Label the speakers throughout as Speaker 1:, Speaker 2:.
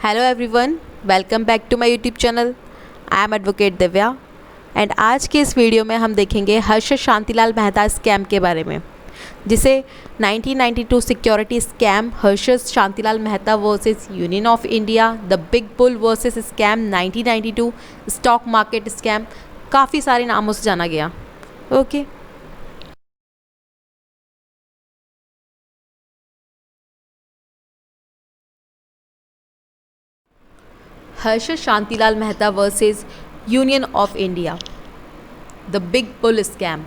Speaker 1: Hello everyone, welcome back to my YouTube channel. I am advocate Divya and आज के इस video में हम देखेंगे हर्षद शांतिलाल मेहता स्कैम के बारे में, जिसे 1992 security scam, Harshad Shantilal Mehta versus union of India, the big bull versus scam 1992, stock market scam, काफ़ी सारे नामों से जाना गया। Okay Harshad Shantilal Mehta versus union of India, the big bull scam.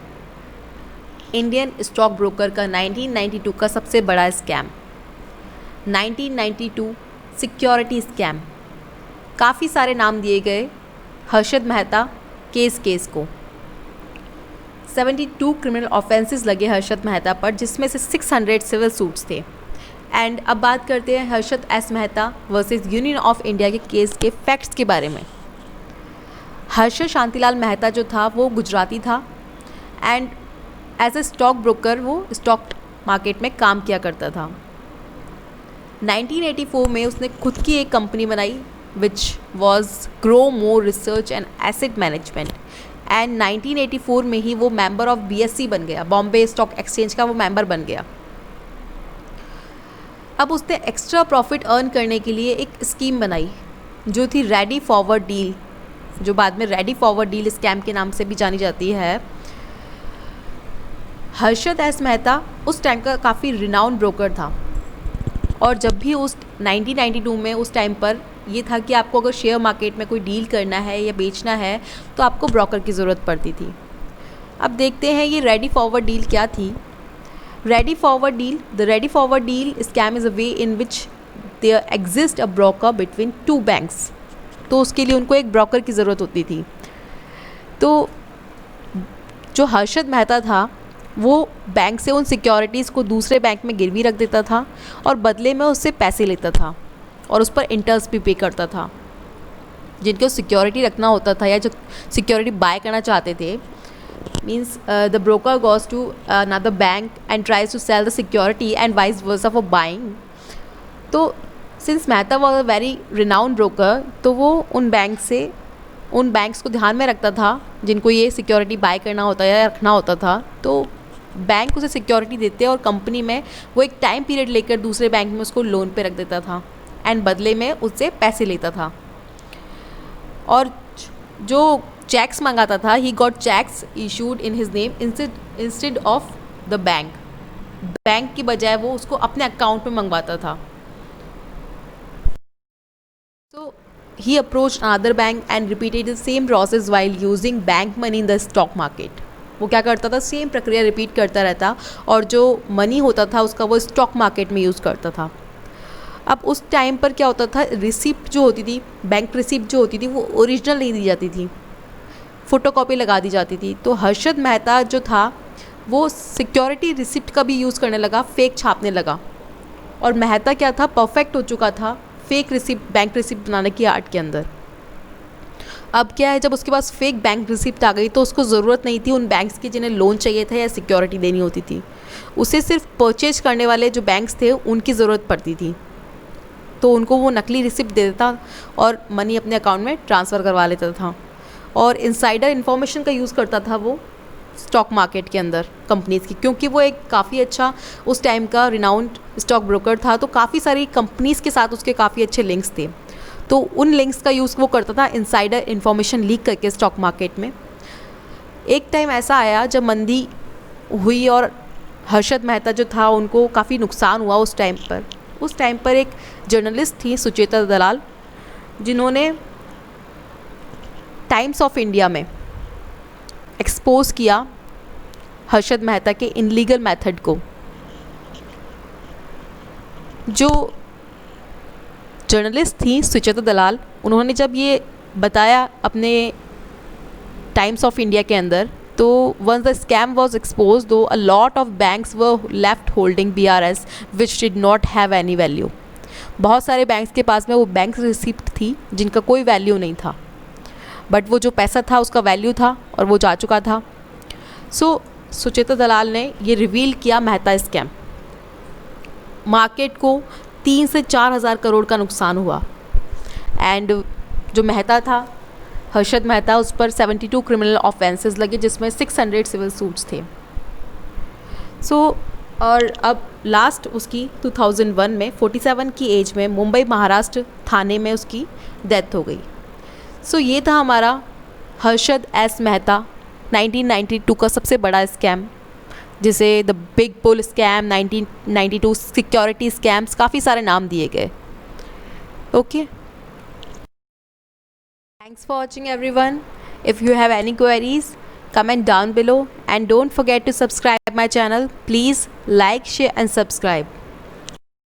Speaker 1: Indian stock broker का 1992 का सबसे बड़ा स्कैम। 1992 सिक्योरिटी स्कैम, काफ़ी सारे नाम दिए गए हर्षद मेहता केस को। 72 क्रिमिनल ऑफेंसेस लगे हर्षद मेहता पर, जिसमें से 600 सिविल सूट्स थे। एंड अब बात करते हैं Harshad S Mehta versus union of India के केस के फैक्ट्स के बारे में। हर्षद शांतिलाल मेहता जो था वो गुजराती था and as a stock broker वो स्टॉक मार्केट में काम किया करता था। 1984 में उसने खुद की एक कंपनी बनाई which was grow more research and asset management, and 1984 में ही वो मेंबर ऑफ BSE बन गया, बॉम्बे स्टॉक एक्सचेंज का वो मेंबर बन गया। अब उसने एक्स्ट्रा प्रॉफिट अर्न करने के लिए एक स्कीम बनाई जो थी रेडी फॉरवर्ड डील, जो बाद में रेडी फॉरवर्ड डील स्कैम के नाम से भी जानी जाती है। हर्षद एस मेहता उस टाइम का काफ़ी रिनाउंड ब्रोकर था, और जब भी उस 1992 में उस टाइम पर ये था कि आपको अगर शेयर मार्केट में कोई डील करना है या बेचना है तो आपको ब्रोकर की ज़रूरत पड़ती थी। अब देखते हैं ये रेडी फॉरवर्ड डील क्या थी। Ready forward deal. The ready forward deal scam is a way in which there exists a broker between two banks. तो उसके लिए उनको एक ब्रोकर की ज़रूरत होती थी। तो जो हर्षद मेहता था वो बैंक से उन सिक्योरिटीज़ को दूसरे बैंक में गिरवी रख देता था और बदले में उससे पैसे लेता था और उस पर इंटरेस्ट भी पे करता था। जिनको सिक्योरिटी रखना होता था या जो सिक्योरिटी बाय करना चाहते थे, means the broker goes to another bank and tries to sell the security and vice versa for buying. तो since Mehta was a very renowned broker, तो वो उन बैंक्स को ध्यान में रखता था जिनको ये सिक्योरिटी बाय करना होता या रखना होता था। तो बैंक उसे सिक्योरिटी देते और कंपनी में वो एक टाइम पीरियड लेकर दूसरे बैंक में उसको लोन पे रख देता था एंड बदले में उससे पैसे लेता था। और जो चेक्स मंगाता था, he got cheques issued in his name instead of the bank की बजाय वो उसको अपने अकाउंट में मंगवाता था। So he approach another bank and repeated the same process while using bank money in the stock market. वो क्या करता था, सेम प्रक्रिया रिपीट करता रहता और जो मनी होता था उसका वो स्टॉक मार्केट में यूज़ करता था। अब उस टाइम पर क्या होता था, रिसिप्ट जो होती थी, बैंक रिसिप्ट जो होती थी वो ओरिजिनल नहीं दी जाती थी, फ़ोटोकॉपी लगा दी जाती थी। तो हर्षद मेहता जो था वो सिक्योरिटी रिसिप्ट का भी यूज़ करने लगा, फेक छापने लगा। और मेहता क्या था, परफेक्ट हो चुका था फेक रिसिप्ट, बैंक रिसिप्ट बनाने की आर्ट के अंदर। अब क्या है, जब उसके पास फेक बैंक रिसिप्ट आ गई तो उसको ज़रूरत नहीं थी उन बैंक्स की जिन्हें लोन चाहिए था या सिक्योरिटी देनी होती थी। उसे सिर्फ परचेज करने वाले जो बैंक्स थे उनकी ज़रूरत पड़ती थी, तो उनको वो नकली रिसिप्ट दे देता और मनी अपने अकाउंट में ट्रांसफ़र करवा लेता था। और इनसाइडर इन्फॉर्मेशन का यूज़ करता था वो स्टॉक मार्केट के अंदर कंपनीज़ की, क्योंकि वो एक काफ़ी अच्छा उस टाइम का रिनाउंड स्टॉक ब्रोकर था। तो काफ़ी सारी कंपनीज़ के साथ उसके काफ़ी अच्छे लिंक्स थे, तो उन लिंक्स का यूज़ वो करता था इनसाइडर इन्फॉर्मेशन लीक करके स्टॉक मार्केट में। एक टाइम ऐसा आया जब मंदी हुई और हर्षद मेहता जो था उनको काफ़ी नुकसान हुआ उस टाइम पर एक जर्नलिस्ट थी सुचेता दलाल, जिन्होंने टाइम्स ऑफ इंडिया में एक्सपोज किया हर्षद मेहता के इनलीगल मेथड को। जो जर्नलिस्ट थी सुचेता दलाल, उन्होंने जब ये बताया अपने टाइम्स ऑफ इंडिया के अंदर, तो once the scam was exposed though a lot of banks were left holding BRS which did not have any value. बहुत सारे बैंक्स के पास में वो बैंक रिसिप्ट थी जिनका कोई वैल्यू नहीं था, बट वो जो पैसा था उसका वैल्यू था और वो जा चुका था। सुचेता दलाल ने ये रिवील किया मेहता स्कैम। मार्केट को 3 से 4 हज़ार करोड़ का नुकसान हुआ एंड जो मेहता था, हर्षद मेहता, उस पर 72 क्रिमिनल ऑफेंसेस लगे, जिसमें 600 सिविल सूट्स थे। और अब लास्ट उसकी 2001 में 47 की एज में मुंबई महाराष्ट्र थाने में उसकी डेथ हो गई। ये था हमारा हर्षद एस मेहता 1992 का सबसे बड़ा स्कैम, जिसे the big bull scam, 1992 security scams, काफ़ी सारे नाम दिए गए। Okay, thanks for watching everyone. If you have any queries, comment down below and don't forget to subscribe my channel. Please like, share and subscribe.